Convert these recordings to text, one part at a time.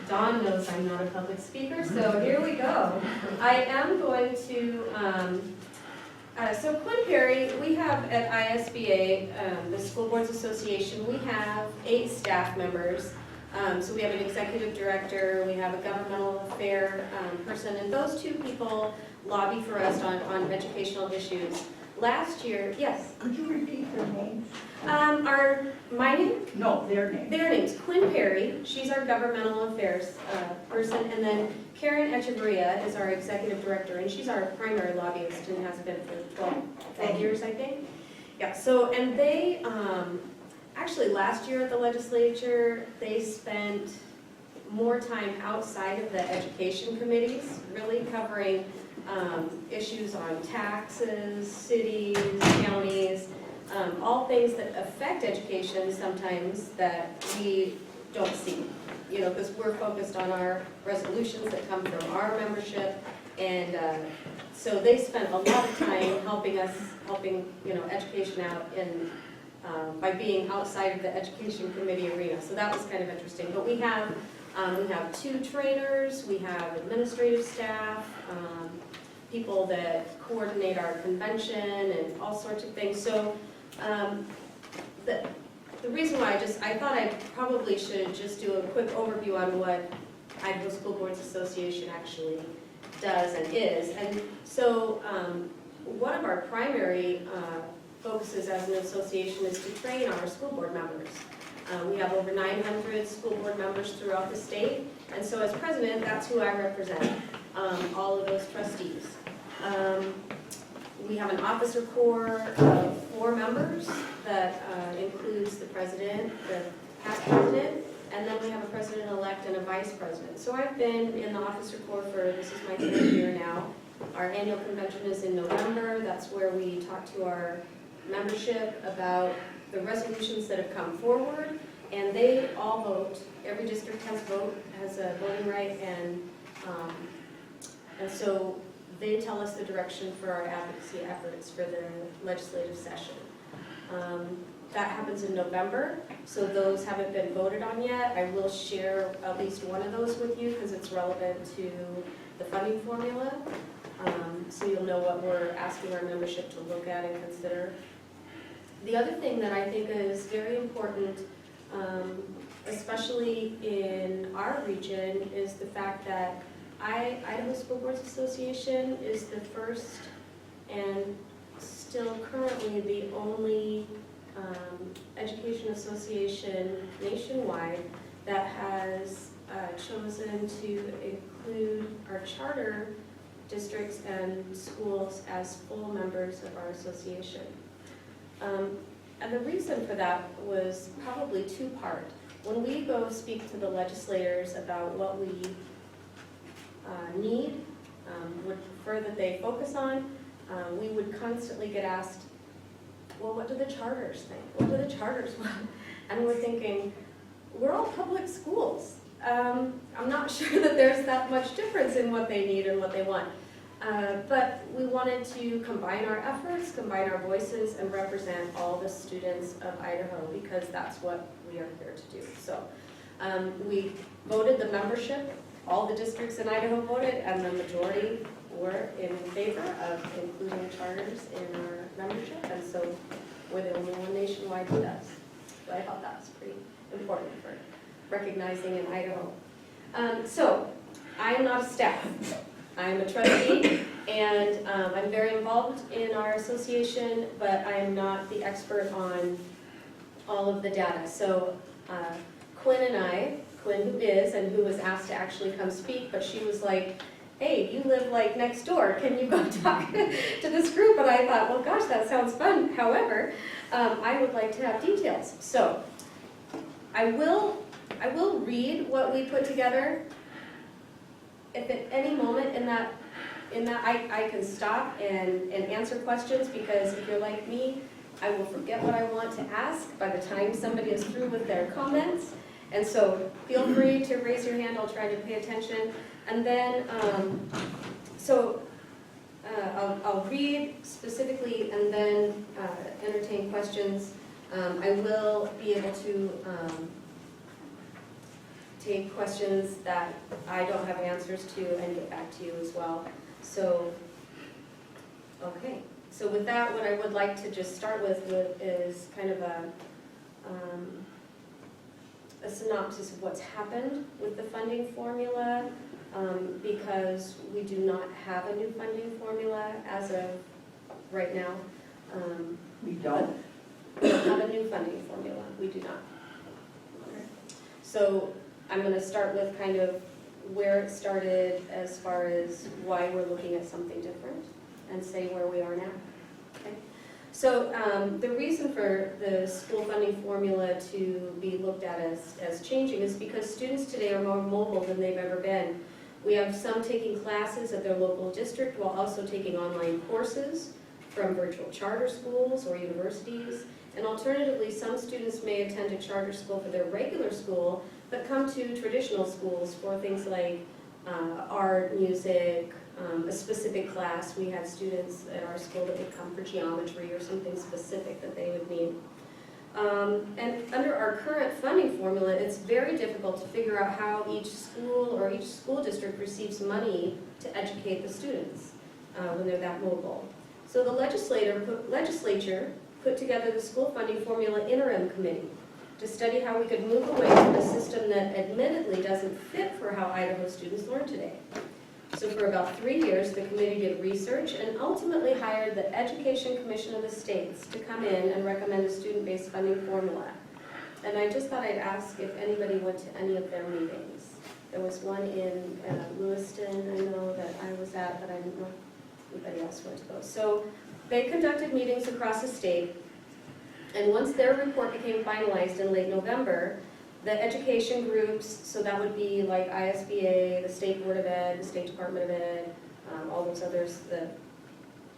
Dawn knows I'm not a public speaker, so here we go. I am going to, so Quinn Perry, we have at ISBA, the School Boards Association, we have 8 staff members. So we have an executive director, we have a governmental affair person, and those 2 people lobby for us on educational issues. Last year, yes? Could you repeat their names? My name? No, their names. Their names, Quinn Perry, she's our governmental affairs person, and then Karen Echeverria is our executive director, and she's our primary lobbyist and has been for 12 years, I think. Yeah, so, and they, actually last year at the legislature, they spent more time outside of the education committees, really covering issues on taxes, cities, counties, all things that affect education sometimes that we don't see, you know, because we're focused on our resolutions that come from our membership, and so they spent a lot of time helping, you know, education out in, by being outside of the education committee arena, so that was kind of interesting. But we have 2 trainers, we have administrative staff, people that coordinate our convention and all sorts of things. So the reason why I thought I probably should just do a quick overview on what Idaho School Boards Association actually does and is. And so one of our primary focuses as an association is to train our school board members. We have over 900 school board members throughout the state, and so as president, that's who I represent, all of those trustees. We have an officer corps of 4 members that includes the president, the past president, and then we have a president-elect and a vice president. So I've been in the officer corps this is my 3rd year now. Our annual convention is in November. That's where we talk to our membership about the resolutions that have come forward, and they all vote. Every district has a voting right, and so they tell us the direction for our advocacy efforts for the legislative session. That happens in November, so those haven't been voted on yet. I will share at least one of those with you because it's relevant to the funding formula, so you'll know what we're asking our membership to look at and consider. The other thing that I think is very important, especially in our region, is the fact that Idaho School Boards Association is the first and still currently the only education association nationwide that has chosen to include our charter districts and schools as full members of our association. And the reason for that was probably 2-part. When we go speak to the legislators about what we need, would prefer that they focus on, we would constantly get asked, well, what do the charters think? What do the charters want? And we're thinking, we're all public schools. I'm not sure that there's that much difference in what they need and what they want. But we wanted to combine our efforts, combine our voices, and represent all the students of Idaho, because that's what we are here to do. So we voted the membership. All the districts in Idaho voted, and the majority were in favor of including charters in our membership, and so we're the only one nationwide who does. So I thought that was pretty important for recognizing in Idaho. So I am not a staff. I am a trustee, and I'm very involved in our association, but I am not the expert on all of the data. So Quinn and I, Quinn who is, and who was asked to actually come speak, but she was like, hey, you live like next door, can you go talk to this group? And I thought, well, gosh, that sounds fun. However, I would like to have details. So I will read what we put together. If at any moment in that I can stop and answer questions, because if you're like me, I will forget what I want to ask by the time somebody is through with their comments. And so feel free to raise your hand, I'll try to pay attention. And then, I'll read specifically and then entertain questions. I will be able to take questions that I don't have answers to and get back to you as well. So, okay. So with that, what I would like to just start with is kind of a synopsis of what's happened with the funding formula, because we do not have a new funding formula as of right now. We don't. We don't have a new funding formula, we do not. So I'm going to start with kind of where it started as far as why we're looking at something different and say where we are now. Okay. So the reason for the school funding formula to be looked at as changing is because students today are more mobile than they've ever been. We have some taking classes at their local district while also taking online courses from virtual charter schools or universities. And alternatively, some students may attend a charter school for their regular school, but come to traditional schools for things like art, music, a specific class. We had students at our school that would come for geometry or something specific that they would need. And under our current funding formula, it's very difficult to figure out how each school or each school district receives money to educate the students when they're that mobile. So the legislature put together the school funding formula interim committee to study how we could move away from a system that admittedly doesn't fit for how Idaho students learn today. So for about 3 years, the committee did research and ultimately hired the Education Commission of the States to come in and recommend a student-based funding formula. And I just thought I'd ask if anybody went to any of their meetings. There was one in Lewiston, I know that I was at, but I didn't know if anybody else went to those. So they conducted meetings across the state, and once their report became finalized in late November, the education groups, so that would be like ISBA, the State Board of Ed, the State Department of Ed, all those others, the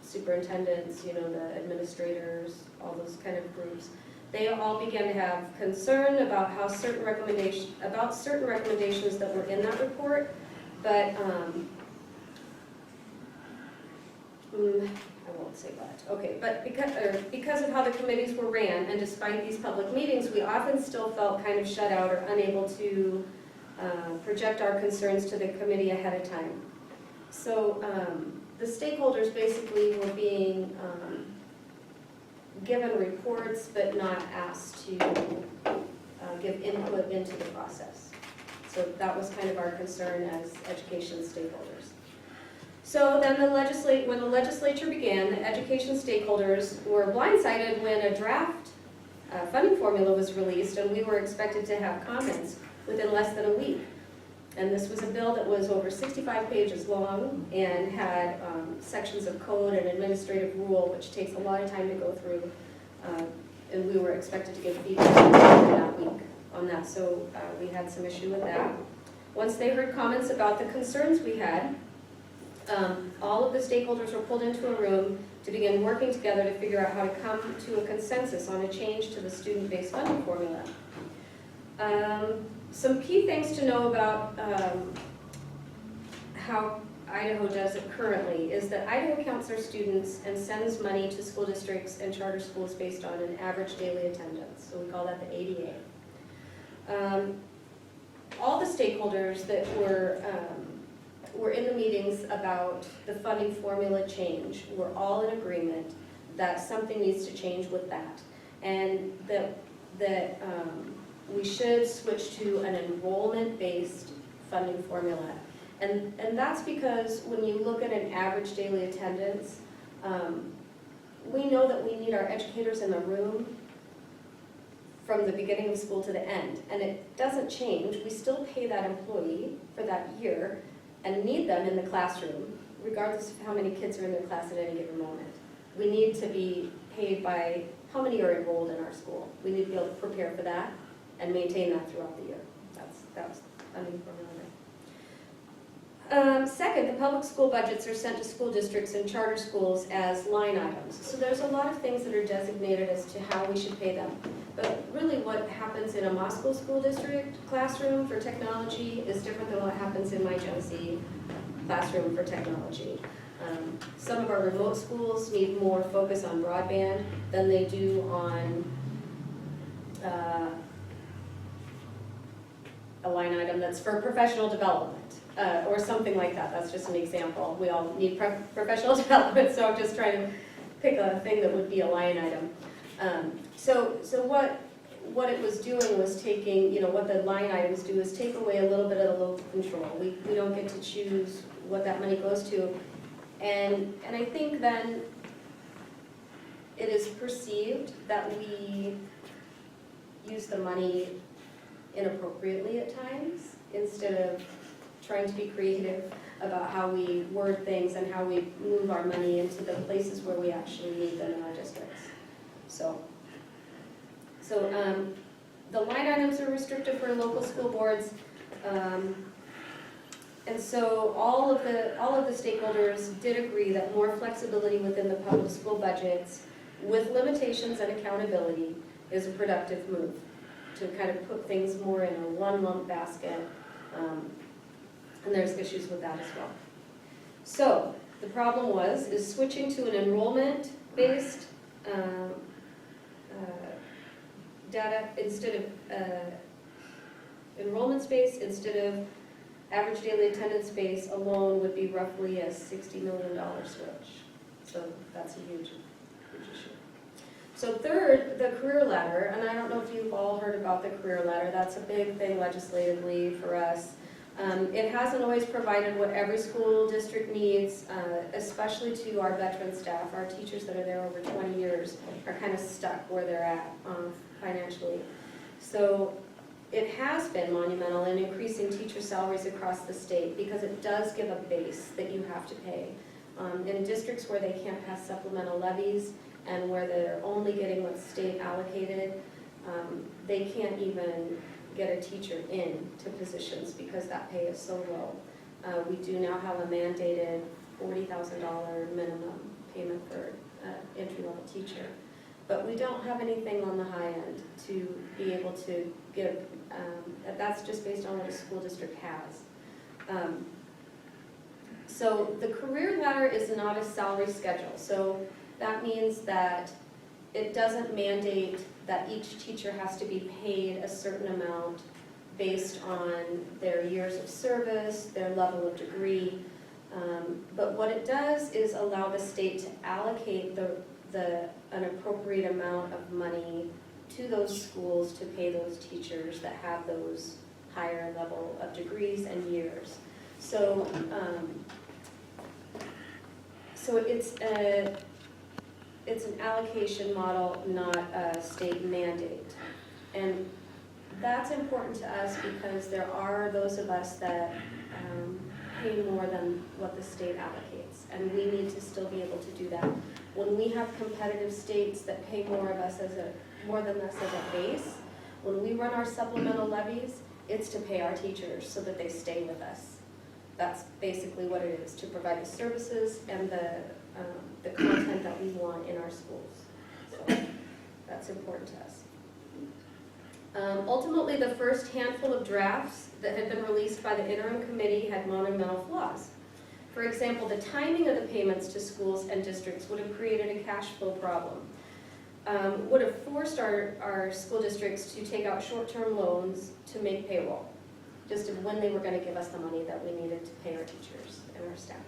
superintendents, you know, the administrators, all those kind of groups, they all began to have concern about how certain recommendations that were in that report, but I won't say what. Okay, but because of how the committees were ran, and despite these public meetings, we often still felt kind of shut out or unable to project our concerns to the committee ahead of time. So the stakeholders basically were being given reports, but not asked to give input into the process. So that was kind of our concern as education stakeholders. So then when the legislature began, the education stakeholders were blindsided when a draft funding formula was released, and we were expected to have comments within less than a week. And this was a bill that was over 65 pages long and had sections of code and administrative rule, which takes a lot of time to go through. And we were expected to give feedback that week on that, so we had some issue with that. Once they heard comments about the concerns we had, all of the stakeholders were pulled into a room to begin working together to figure out how to come to a consensus on a change to the student-based funding formula. Some key things to know about how Idaho does it currently is that Idaho counts their students and sends money to school districts and charter schools based on an average daily attendance. So we call that the ADA. All the stakeholders that were in the meetings about the funding formula change were all in agreement that something needs to change with that, and that we should switch to an enrollment-based funding formula. And that's because when you look at an average daily attendance, we know that we need our educators in the room from the beginning of school to the end, and it doesn't change. We still pay that employee for that year and need them in the classroom, regardless of how many kids are in their class at any given moment. We need to be paid by how many are enrolled in our school. We need to be able to prepare for that and maintain that throughout the year. That's funding formula. Second, the public school budgets are sent to school districts and charter schools as line items. So there's a lot of things that are designated as to how we should pay them. But really what happens in a Moscow school district classroom for technology is different than what happens in my Genesee classroom for technology. Some of our remote schools need more focus on broadband than they do on a line item that's for professional development, or something like that. That's just an example. We all need professional development, so I'm just trying to pick a thing that would be a line item. So what it was doing was taking, what the line items do is take away a little bit of the local control. We don't get to choose what that money goes to. And I think then it is perceived that we use the money inappropriately at times, instead of trying to be creative about how we word things and how we move our money into the places where we actually need them in our districts. So the line items are restricted for local school boards, and so all of the stakeholders did agree that more flexibility within the public school budgets, with limitations and accountability, is a productive move to kind of put things more in a one lump basket, and there's issues with that as well. So the problem is switching to an enrollment-based data instead of enrollment-based instead of average daily attendance base alone would be roughly a $60 million switch. So that's a huge issue. So third, the career ladder, and I don't know if you've all heard about the career ladder. That's a big thing legislatively for us. It hasn't always provided what every school district needs, especially to our veteran staff. Our teachers that are there over 20 years are kind of stuck where they're at financially. So it has been monumental in increasing teacher salaries across the state, because it does give a base that you have to pay. In districts where they can't pass supplemental levies and where they're only getting what's state allocated, they can't even get a teacher in to positions because that pay is so low. We do now have a mandated $40,000 minimum payment for an entry-level teacher, but we don't have anything on the high end to be able to give. That's just based on what a school district has. So the career ladder is not a salary schedule. So that means that it doesn't mandate that each teacher has to be paid a certain amount based on their years of service, their level of degree. But what it does is allow the state to allocate an appropriate amount of money to those schools to pay those teachers that have those higher level of degrees and years. So it's an allocation model, not a state mandate. And that's important to us because there are those of us that pay more than what the state allocates, and we need to still be able to do that. When we have competitive states that pay more than us as a base, when we run our supplemental levies, it's to pay our teachers so that they stay with us. That's basically what it is, to provide the services and the content that we want in our schools. So that's important to us. Ultimately, the first handful of drafts that had been released by the interim committee had monumental flaws. For example, the timing of the payments to schools and districts would have created a cash flow problem. Would have forced our school districts to take out short-term loans to make payroll, just of when they were going to give us the money that we needed to pay our teachers and our staff.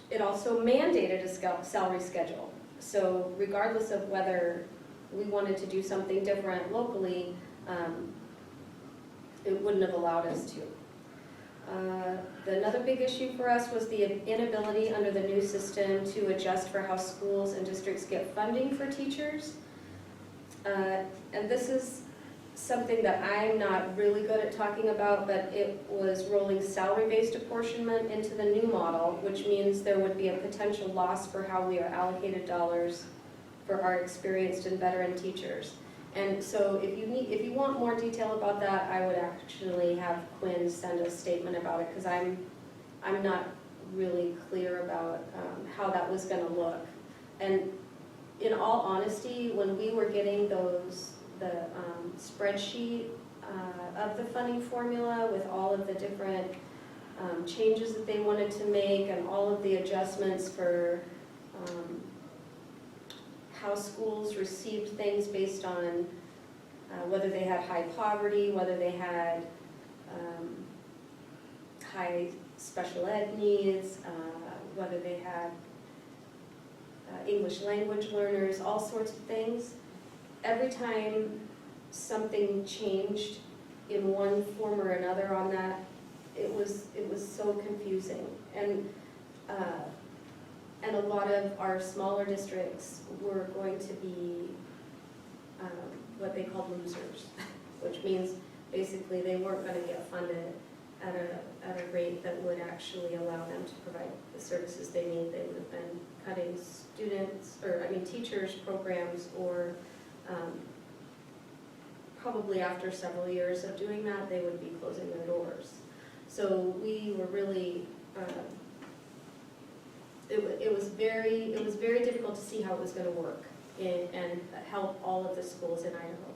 It also mandated a salary schedule. So regardless of whether we wanted to do something different locally, it wouldn't have allowed us to. Another big issue for us was the inability under the new system to adjust for how schools and districts get funding for teachers. And this is something that I'm not really good at talking about, but it was rolling salary-based apportionment into the new model, which means there would be a potential loss for how we are allocated dollars for our experienced and veteran teachers. And so if you want more detail about that, I would actually have Quinn send a statement about it, because I'm not really clear about how that was going to look. And in all honesty, when we were getting the spreadsheet of the funding formula with all of the different changes that they wanted to make and all of the adjustments for how schools received things based on whether whether they had high poverty, whether they had high special ed needs, whether they had English language learners, all sorts of things. Every time something changed in one form or another on that, it was so confusing. And a lot of our smaller districts were going to be what they called losers, which means basically they weren't going to get funded at a rate that would actually allow them to provide the services they need. They would have been cutting teachers' programs, or probably after several years of doing that, they would be closing their doors. So we were really, it was very difficult to see how it was going to work and help all of the schools in Idaho.